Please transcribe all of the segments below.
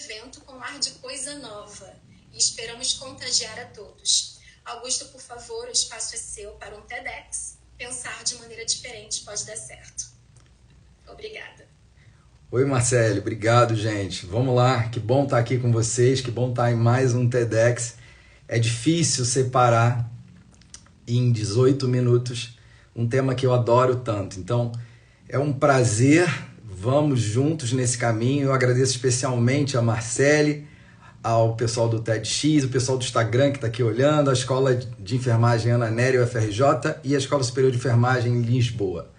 evento com ar de coisa nova e esperamos contagiar a todos. Augusto, por favor, o espaço é seu para um TEDx. Pensar de maneira diferente pode dar certo. Obrigada. Oi, Marcele. Obrigado, gente. Vamos lá. Que bom estar aqui com vocês. Que bom estar em mais um TEDx. É difícil separar em 18 minutos um tema que eu adoro tanto. Então, é um prazer. Vamos juntos nesse caminho. Eu agradeço especialmente a Marcele, ao pessoal do TEDx, o pessoal do Instagram que está aqui olhando, a Escola de Enfermagem Ana Nery, UFRJ, e a Escola Superior de Enfermagem em Lisboa.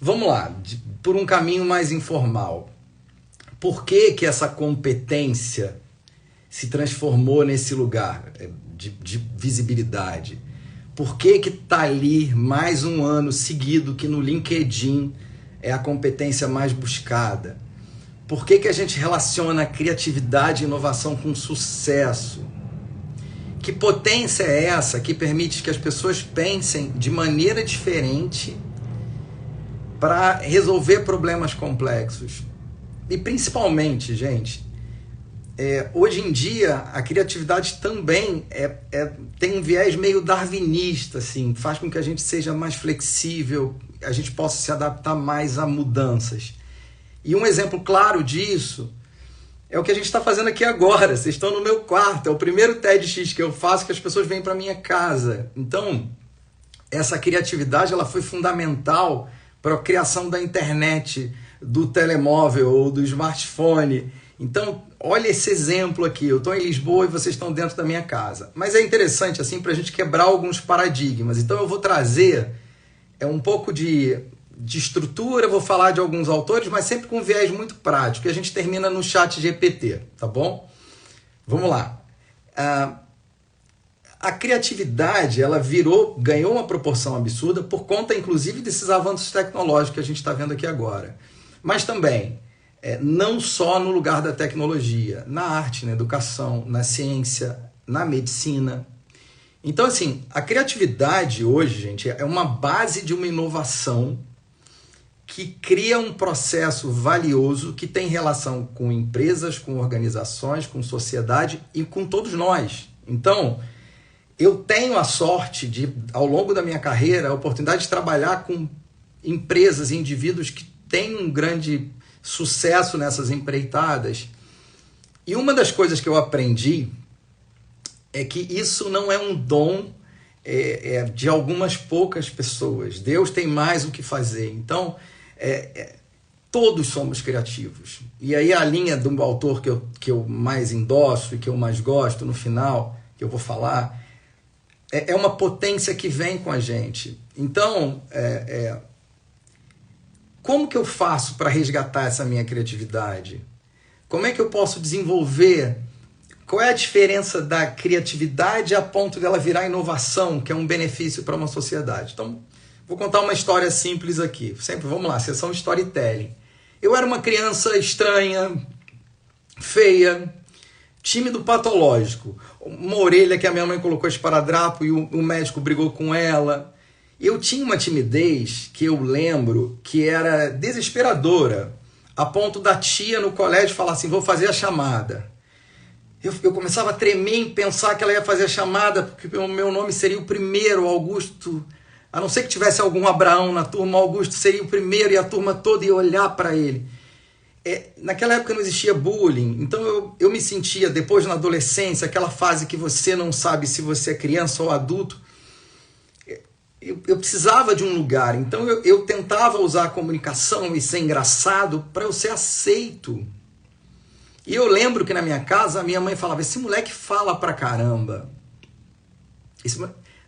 Vamos lá, por um caminho mais informal. Por que que essa competência se transformou nesse lugar de visibilidade? Por que que está ali mais um ano seguido que no LinkedIn é a competência mais buscada? Por que que a gente relaciona criatividade e inovação com sucesso? Que potência é essa que permite que as pessoas pensem de maneira diferente para resolver problemas complexos? E principalmente, gente, hoje em dia a criatividade também tem um viés meio darwinista, assim, faz com que a gente seja mais flexível, a gente possa se adaptar mais a mudanças. E um exemplo claro disso é o que a gente está fazendo aqui agora. Vocês estão no meu quarto, é o primeiro TEDx que eu faço que as pessoas vêm para minha casa. Então, essa criatividade ela foi fundamental para a criação da internet, do telemóvel ou do smartphone. Então, olha esse exemplo aqui. Eu estou em Lisboa e vocês estão dentro da minha casa. Mas é interessante assim para a gente quebrar alguns paradigmas. Então, eu vou trazer um pouco de estrutura, vou falar de alguns autores, mas sempre com um viés muito prático. E a gente termina no ChatGPT, tá bom? Vamos lá. A criatividade, ela ganhou uma proporção absurda por conta, inclusive, desses avanços tecnológicos que a gente está vendo aqui agora. Mas também, não só no lugar da tecnologia, na arte, na educação, na ciência, na medicina. Então, assim, a criatividade hoje, gente, é uma base de uma inovação que cria um processo valioso que tem relação com empresas, com organizações, com sociedade e com todos nós. Então, eu tenho a sorte de, ao longo da minha carreira, a oportunidade de trabalhar com empresas e indivíduos que têm um grande sucesso nessas empreitadas. E uma das coisas que eu aprendi é que isso não é um dom de algumas poucas pessoas. Deus tem mais o que fazer. Então, todos somos criativos. E aí a linha do autor que eu mais endosso e que eu mais gosto, no final, que eu vou falar, é uma potência que vem com a gente. Então, como que eu faço para resgatar essa minha criatividade? Como é que eu posso desenvolver? Qual é a diferença da criatividade a ponto dela virar inovação, que é um benefício para uma sociedade? Então, vou contar uma história simples aqui. Sempre, vamos lá, sessão storytelling. Eu era uma criança estranha, feia, tímido patológico. Uma orelha que a minha mãe colocou esparadrapo e o médico brigou com ela. Eu tinha uma timidez que eu lembro que era desesperadora, a ponto da tia no colégio falar assim, vou fazer a chamada. Eu começava a tremer em pensar que ela ia fazer a chamada, porque o meu nome seria o primeiro, Augusto. A não ser que tivesse algum Abraão na turma, Augusto seria o primeiro e a turma toda ia olhar para ele. Naquela época não existia bullying, então eu me sentia, depois na adolescência, aquela fase que você não sabe se você é criança ou adulto, eu precisava de um lugar. Então eu tentava usar a comunicação e ser engraçado para eu ser aceito. E eu lembro que na minha casa a minha mãe falava, esse moleque fala pra caramba.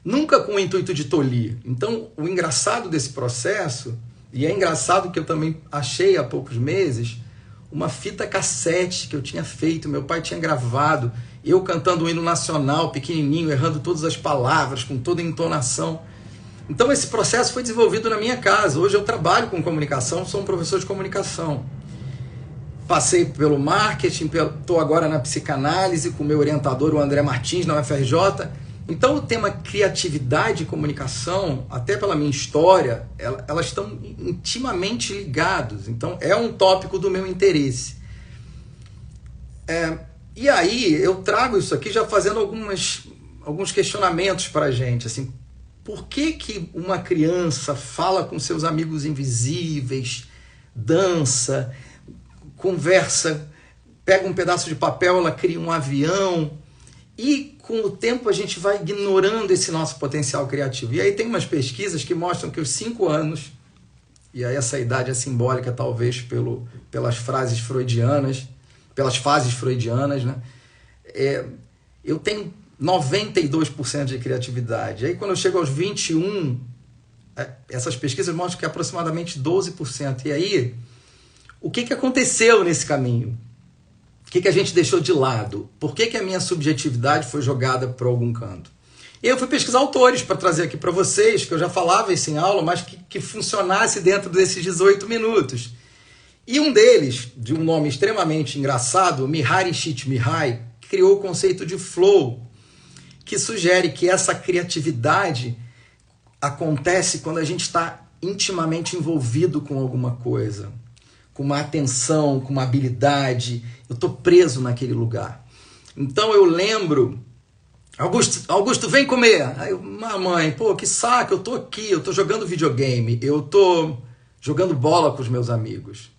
Nunca com o intuito de tolir. Então, o engraçado desse processo, e é engraçado que eu também achei há poucos meses, uma fita cassete que eu tinha feito, meu pai tinha gravado, eu cantando o hino nacional, pequenininho, errando todas as palavras, com toda a entonação. Então, esse processo foi desenvolvido na minha casa. Hoje eu trabalho com comunicação, sou um professor de comunicação. Passei pelo marketing, estou agora na psicanálise com o meu orientador, o André Martins, na UFRJ. Então o tema criatividade e comunicação, até pela minha história, elas estão intimamente ligados. Então é um tópico do meu interesse. E aí eu trago isso aqui já fazendo alguns questionamentos para a gente, assim, por que uma criança fala com seus amigos invisíveis, dança, conversa, pega um pedaço de papel, ela cria um avião, e com o tempo a gente vai ignorando esse nosso potencial criativo. E aí tem umas pesquisas que mostram que os 5 anos, e aí essa idade é simbólica talvez pelas fases freudianas, né? Eu tenho 92% de criatividade. Aí quando eu chego aos 21, essas pesquisas mostram que é aproximadamente 12%. E aí, o que aconteceu nesse caminho? O que a gente deixou de lado? Por que a minha subjetividade foi jogada por algum canto? E eu fui pesquisar autores para trazer aqui para vocês, que eu já falava isso em aula, mas que funcionasse dentro desses 18 minutos. E um deles, de um nome extremamente engraçado, Mihaly Csikszentmihalyi, criou o conceito de flow, que sugere que essa criatividade acontece quando a gente está intimamente envolvido com alguma coisa, com uma atenção, com uma habilidade. Eu estou preso naquele lugar. Então eu lembro, Augusto, vem comer. Aí mamãe, pô, que saco, eu estou aqui, eu estou jogando videogame, eu estou jogando bola com os meus amigos.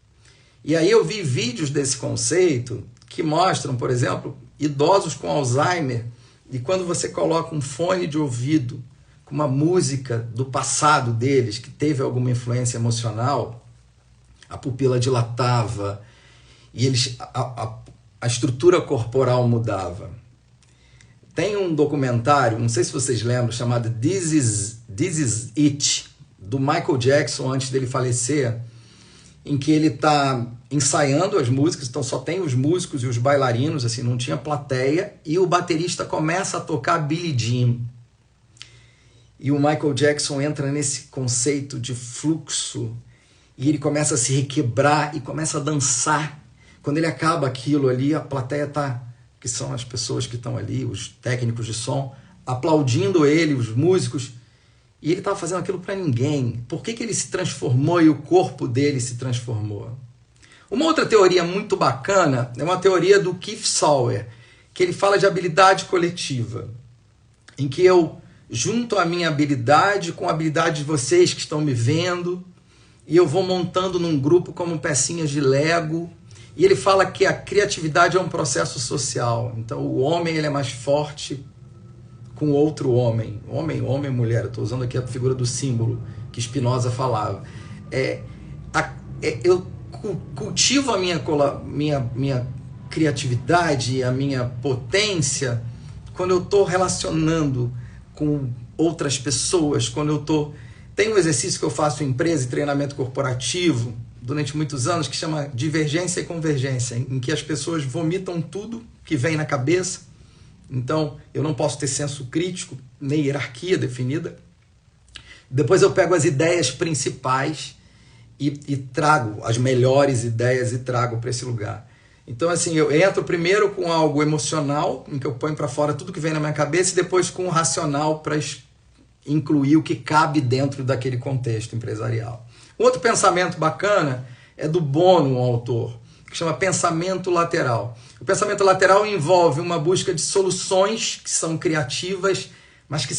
E aí eu vi vídeos desse conceito que mostram, por exemplo, idosos com Alzheimer, e quando você coloca um fone de ouvido com uma música do passado deles, que teve alguma influência emocional, a pupila dilatava, e a estrutura corporal mudava. Tem um documentário, não sei se vocês lembram, chamado This Is It, do Michael Jackson, antes dele falecer, em que ele está ensaiando as músicas, então só tem os músicos e os bailarinos, assim, não tinha plateia, e o baterista começa a tocar Billie Jean. E o Michael Jackson entra nesse conceito de fluxo, e ele começa a se requebrar e começa a dançar. Quando ele acaba aquilo ali, a plateia está, que são as pessoas que estão ali, os técnicos de som, aplaudindo ele, os músicos, e ele estava fazendo aquilo para ninguém. Por que ele se transformou e o corpo dele se transformou? Uma outra teoria muito bacana é uma teoria do Keith Sawyer, que ele fala de habilidade coletiva, em que eu junto a minha habilidade com a habilidade de vocês que estão me vendo, e eu vou montando num grupo como pecinhas de Lego. E ele fala que a criatividade é um processo social. Então o homem ele é mais forte com outro homem. Homem, mulher. Eu estou usando aqui a figura do símbolo que Spinoza falava. Eu cultivo a minha criatividade, a minha potência, quando eu estou relacionando com outras pessoas, quando eu estou... Tem um exercício que eu faço em empresa e treinamento corporativo durante muitos anos que chama divergência e convergência, em que as pessoas vomitam tudo que vem na cabeça. Então, eu não posso ter senso crítico, nem hierarquia definida. Depois eu pego as ideias principais e trago as melhores ideias e trago para esse lugar. Então, assim, eu entro primeiro com algo emocional, em que eu ponho para fora tudo que vem na minha cabeça, e depois com o racional para incluir o que cabe dentro daquele contexto empresarial. Outro pensamento bacana é do Bono, um autor, que chama pensamento lateral. O pensamento lateral envolve uma busca de soluções que são criativas, mas que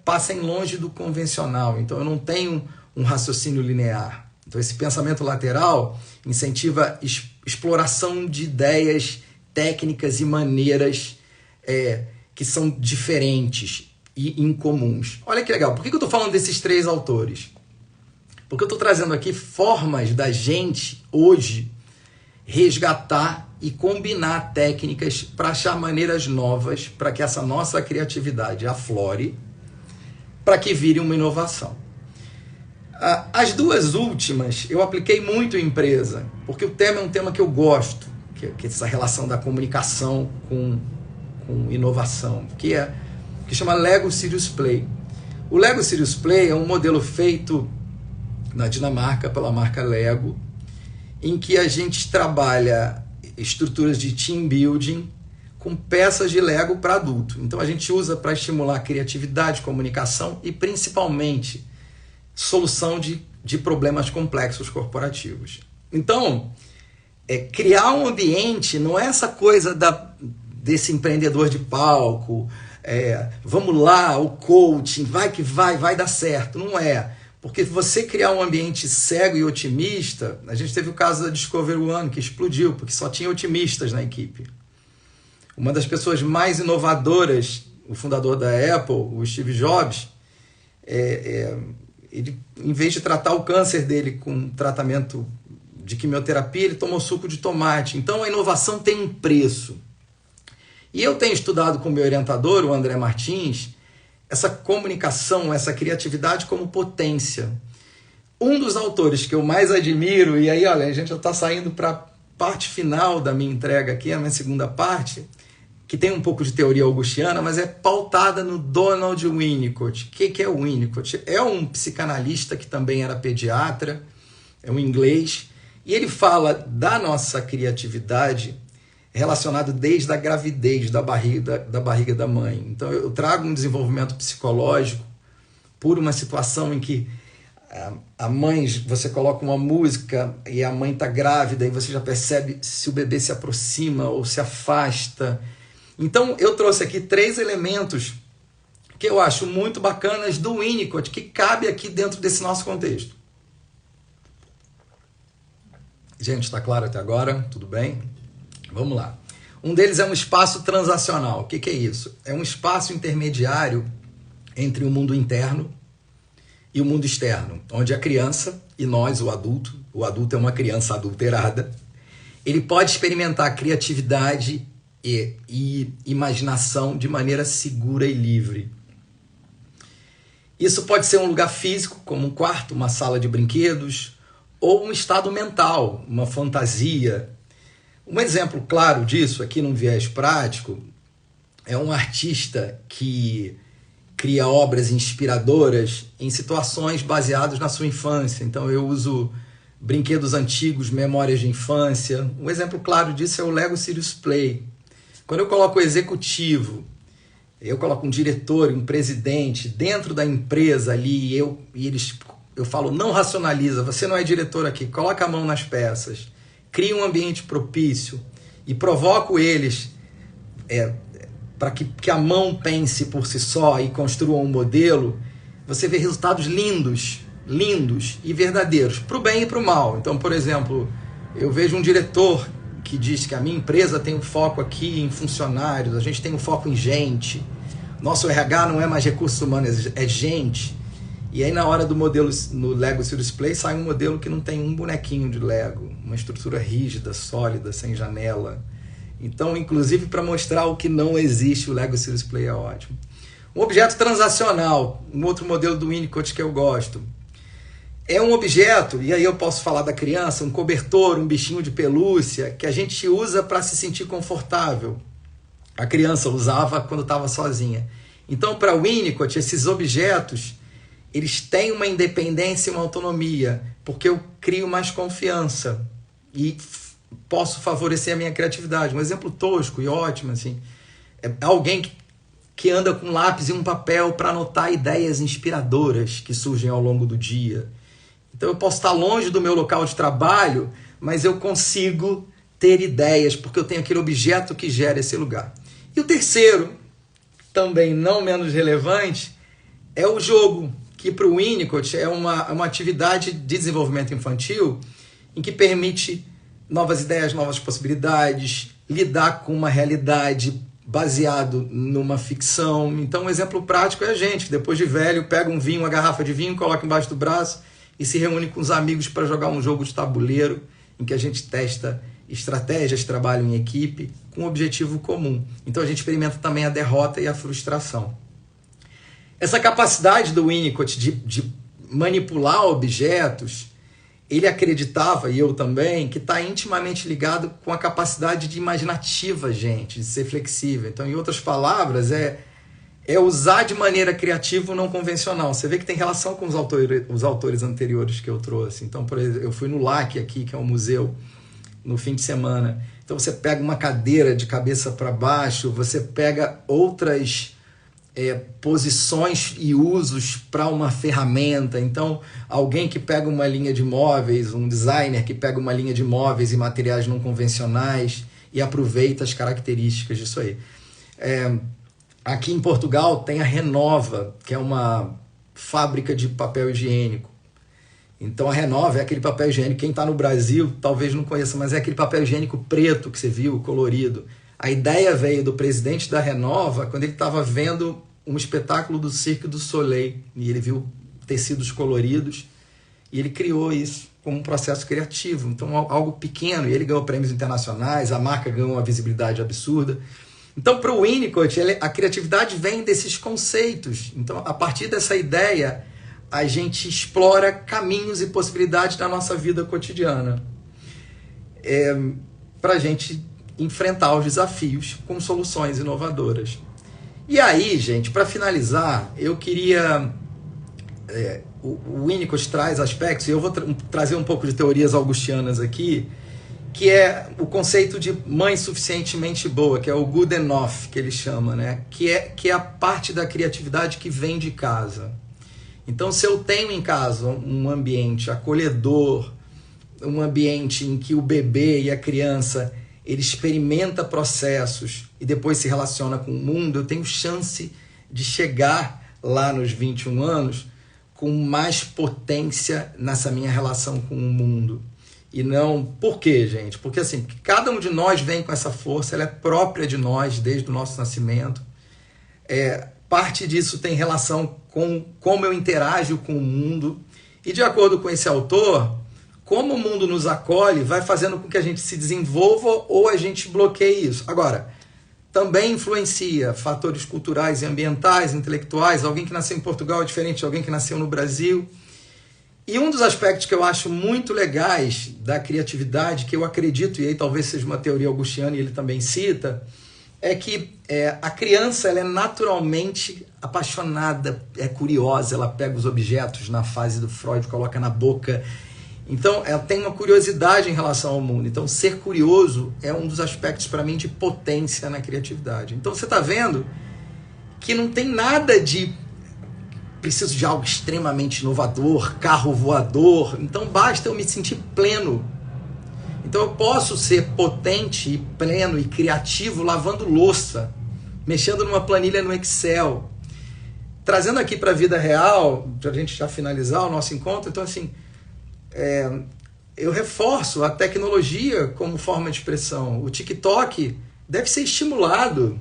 passem longe do convencional. Então eu não tenho um raciocínio linear. Então esse pensamento lateral incentiva exploração de ideias, técnicas e maneiras que são diferentes e incomuns. Olha que legal. Por que eu estou falando desses 3 autores? Porque eu estou trazendo aqui formas da gente, hoje, resgatar e combinar técnicas para achar maneiras novas para que essa nossa criatividade aflore, para que vire uma inovação. As 2 últimas eu apliquei muito em empresa, porque o tema é um tema que eu gosto, que é essa relação da comunicação com inovação, que chama Lego Serious Play. O Lego Serious Play é um modelo feito na Dinamarca pela marca Lego, em que a gente trabalha estruturas de team building com peças de Lego para adulto. Então a gente usa para estimular a criatividade, comunicação e principalmente solução de problemas complexos corporativos. Então, criar um ambiente não é essa coisa desse empreendedor de palco, vamos lá, o coaching, vai que vai dar certo. Não é. Porque você criar um ambiente cego e otimista, a gente teve o caso da Discovery One, que explodiu, porque só tinha otimistas na equipe. Uma das pessoas mais inovadoras, o fundador da Apple, o Steve Jobs, ele, em vez de tratar o câncer dele com tratamento de quimioterapia, ele tomou suco de tomate. Então a inovação tem um preço. E eu tenho estudado com o meu orientador, o André Martins, essa comunicação, essa criatividade como potência. Um dos autores que eu mais admiro, e aí olha, a gente já está saindo para a parte final da minha entrega aqui, a minha segunda parte, que tem um pouco de teoria augustiana, mas é pautada no Donald Winnicott. O que é o Winnicott? É um psicanalista que também era pediatra, é um inglês, e ele fala da nossa criatividade relacionado desde a gravidez da barriga da mãe. Então eu trago um desenvolvimento psicológico por uma situação em que a mãe, você coloca uma música e a mãe está grávida e você já percebe se o bebê se aproxima ou se afasta. Então eu trouxe aqui 3 elementos que eu acho muito bacanas do Winnicott, que cabe aqui dentro desse nosso contexto. Gente, está claro até agora? Tudo bem? Vamos lá. Um deles é um espaço transacional. O que é isso? É um espaço intermediário entre o mundo interno e o mundo externo, onde a criança e nós, o adulto é uma criança adulterada, ele pode experimentar criatividade e imaginação de maneira segura e livre. Isso pode ser um lugar físico, como um quarto, uma sala de brinquedos, ou um estado mental, uma fantasia. Um exemplo claro disso, aqui num viés prático, é um artista que cria obras inspiradoras em situações baseadas na sua infância. Então eu uso brinquedos antigos, memórias de infância. Um exemplo claro disso é o Lego Serious Play. Quando eu coloco o executivo, eu coloco um diretor, um presidente dentro da empresa ali, eu falo, não racionaliza, você não é diretor aqui, coloca a mão nas peças, cria um ambiente propício e provoco eles para que a mão pense por si só e construa um modelo, você vê resultados lindos e verdadeiros, para o bem e para o mal. Então, por exemplo, eu vejo um diretor que diz que a minha empresa tem um foco aqui em funcionários, a gente tem um foco em gente, nosso RH não é mais recursos humanos, é gente. E aí na hora do modelo, no Lego Serious Play, sai um modelo que não tem um bonequinho de Lego, uma estrutura rígida, sólida, sem janela. Então, inclusive para mostrar o que não existe, o Lego Serious Play é ótimo. Um objeto transacional, um outro modelo do Winnicott que eu gosto. É um objeto, e aí eu posso falar da criança, um cobertor, um bichinho de pelúcia, que a gente usa para se sentir confortável. A criança usava quando estava sozinha. Então, para Winnicott, esses objetos, eles têm uma independência e uma autonomia, porque eu crio mais confiança e posso favorecer a minha criatividade. Um exemplo tosco e ótimo, assim, é alguém que anda com lápis e um papel para anotar ideias inspiradoras que surgem ao longo do dia. Então eu posso estar longe do meu local de trabalho, mas eu consigo ter ideias, porque eu tenho aquele objeto que gera esse lugar. E o terceiro, também não menos relevante, é o jogo, que para o Winnicott é uma atividade de desenvolvimento infantil em que permite novas ideias, novas possibilidades, lidar com uma realidade baseado numa ficção. Então um exemplo prático é a gente, que depois de velho pega um vinho, uma garrafa de vinho, coloca embaixo do braço e se reúne com os amigos para jogar um jogo de tabuleiro em que a gente testa estratégias, trabalho em equipe com um objetivo comum. Então a gente experimenta também a derrota e a frustração. Essa capacidade do Winnicott de manipular objetos, ele acreditava, e eu também, que está intimamente ligado com a capacidade de imaginativa, gente, de ser flexível. Então, em outras palavras, é usar de maneira criativa o não convencional. Você vê que tem relação com os autores anteriores que eu trouxe. Então, por exemplo, eu fui no LAC aqui, que é um museu, no fim de semana. Então, você pega uma cadeira de cabeça para baixo, você pega outras posições e usos para uma ferramenta. Então, alguém que pega uma linha de móveis, um designer que pega uma linha de móveis e materiais não convencionais e aproveita as características disso aí. Aqui em Portugal tem a Renova, que é uma fábrica de papel higiênico. Então a Renova é aquele papel higiênico, quem está no Brasil talvez não conheça, mas é aquele papel higiênico preto que você viu, colorido. A ideia veio do presidente da Renova quando ele estava vendo um espetáculo do Cirque du Soleil e ele viu tecidos coloridos e ele criou isso como um processo criativo. Então algo pequeno, e ele ganhou prêmios internacionais, a marca ganhou uma visibilidade absurda. Então para o Winnicott, a criatividade vem desses conceitos. Então a partir dessa ideia a gente explora caminhos e possibilidades da nossa vida cotidiana para a gente enfrentar os desafios com soluções inovadoras. E aí, gente, para finalizar, eu queria... o Winnicott traz aspectos, e eu vou trazer um pouco de teorias augustianas aqui, que é o conceito de mãe suficientemente boa, que é o good enough, que ele chama, né? Que é a parte da criatividade que vem de casa. Então, se eu tenho em casa um ambiente acolhedor, um ambiente em que o bebê e a criança ele experimenta processos e depois se relaciona com o mundo, eu tenho chance de chegar lá nos 21 anos com mais potência nessa minha relação com o mundo. E não... Por quê, gente? Porque assim, cada um de nós vem com essa força, ela é própria de nós desde o nosso nascimento. Parte disso tem relação com como eu interajo com o mundo. E de acordo com esse autor, como o mundo nos acolhe vai fazendo com que a gente se desenvolva ou a gente bloqueie isso. Agora, também influencia fatores culturais e ambientais, intelectuais. Alguém que nasceu em Portugal é diferente de alguém que nasceu no Brasil. E um dos aspectos que eu acho muito legais da criatividade, que eu acredito, e aí talvez seja uma teoria augustiana e ele também cita, é que a criança ela é naturalmente apaixonada, é curiosa, ela pega os objetos na fase do Freud, coloca na boca. Então, ela tem uma curiosidade em relação ao mundo. Então, ser curioso é um dos aspectos, para mim, de potência na criatividade. Então, você está vendo que não tem nada de preciso de algo extremamente inovador, carro voador. Então, basta eu me sentir pleno. Então eu posso ser potente e pleno e criativo lavando louça, mexendo numa planilha no Excel. Trazendo aqui para a vida real, para a gente já finalizar o nosso encontro, então assim, eu reforço a tecnologia como forma de expressão. O TikTok deve ser estimulado.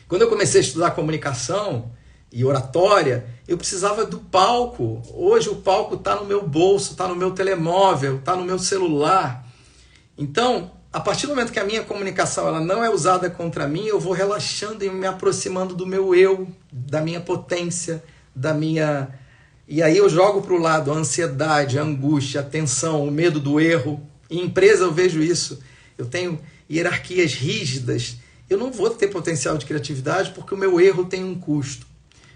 Quando eu comecei a estudar comunicação e oratória, eu precisava do palco. Hoje o palco está no meu bolso, está no meu telemóvel, está no meu celular. Então, a partir do momento que a minha comunicação ela não é usada contra mim, eu vou relaxando e me aproximando do meu eu, da minha potência, da minha... E aí eu jogo para o lado a ansiedade, a angústia, a tensão, o medo do erro. Em empresa eu vejo isso. Eu tenho hierarquias rígidas. Eu não vou ter potencial de criatividade porque o meu erro tem um custo.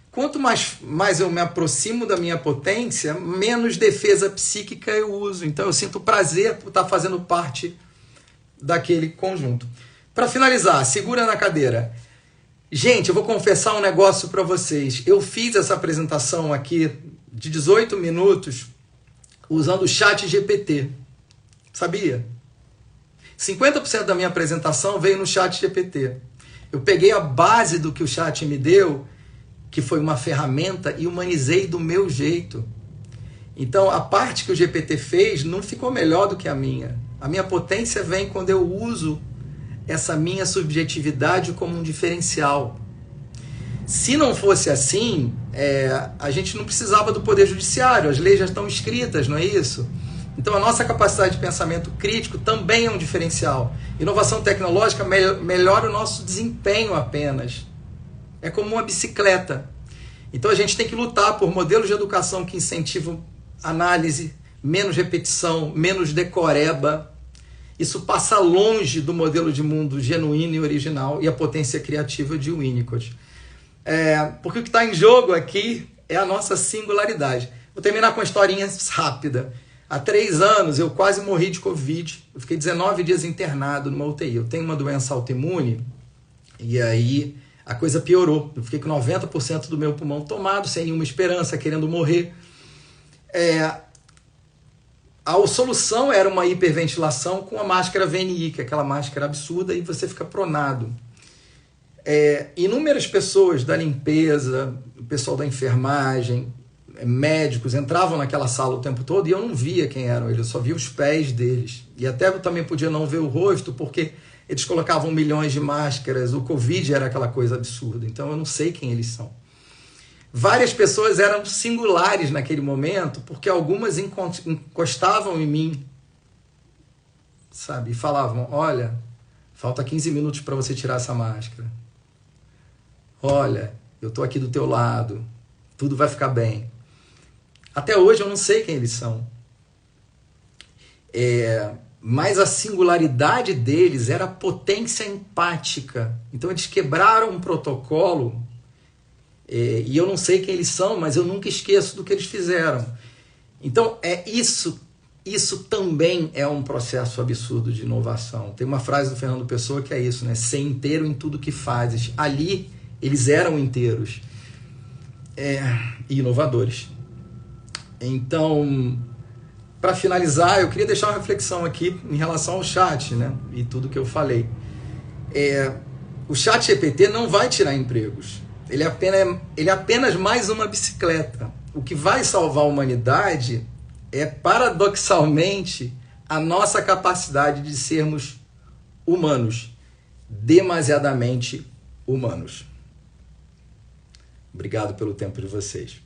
Quanto mais eu me aproximo da minha potência, menos defesa psíquica eu uso. Então eu sinto prazer por estar fazendo parte daquele conjunto. Para finalizar, segura na cadeira. Gente, eu vou confessar um negócio para vocês. Eu fiz essa apresentação aqui de 18 minutos usando o ChatGPT. Sabia? 50% da minha apresentação veio no ChatGPT. Eu peguei a base do que o chat me deu, que foi uma ferramenta, e humanizei do meu jeito. Então, a parte que o GPT fez não ficou melhor do que a minha. A minha potência vem quando eu uso essa minha subjetividade como um diferencial. Se não fosse assim, a gente não precisava do Poder Judiciário, as leis já estão escritas, não é isso? Então, a nossa capacidade de pensamento crítico também é um diferencial. Inovação tecnológica melhora o nosso desempenho apenas. É como uma bicicleta. Então a gente tem que lutar por modelos de educação que incentivam análise, menos repetição, menos decoreba. Isso passa longe do modelo de mundo genuíno e original e a potência criativa de Winnicott. Porque o que está em jogo aqui é a nossa singularidade. Vou terminar com uma historinha rápida. Há 3 anos eu quase morri de Covid. Eu fiquei 19 dias internado numa UTI. Eu tenho uma doença autoimune e aí a coisa piorou. Eu fiquei com 90% do meu pulmão tomado, sem nenhuma esperança, querendo morrer. A solução era uma hiperventilação com a máscara VNI, que é aquela máscara absurda, e você fica pronado. Inúmeras pessoas da limpeza, o pessoal da enfermagem, médicos, entravam naquela sala o tempo todo e eu não via quem eram eles, eu só via os pés deles. E até eu também podia não ver o rosto, porque eles colocavam milhões de máscaras, o Covid era aquela coisa absurda, então eu não sei quem eles são. Várias pessoas eram singulares naquele momento, porque algumas encostavam em mim, sabe, e falavam, olha, falta 15 minutos para você tirar essa máscara. Olha, eu estou aqui do teu lado, tudo vai ficar bem. Até hoje eu não sei quem eles são. Mas a singularidade deles era a potência empática. Então eles quebraram um protocolo, e eu não sei quem eles são, mas eu nunca esqueço do que eles fizeram. Então isso também é um processo absurdo de inovação. Tem uma frase do Fernando Pessoa que é isso, né? Ser inteiro em tudo que fazes. Ali eles eram inteiros e inovadores. Então, para finalizar, eu queria deixar uma reflexão aqui em relação ao chat, né? E tudo que eu falei. O chat GPT não vai tirar empregos. Ele é apenas mais uma bicicleta. O que vai salvar a humanidade é, paradoxalmente, a nossa capacidade de sermos humanos, demasiadamente humanos. Obrigado pelo tempo de vocês.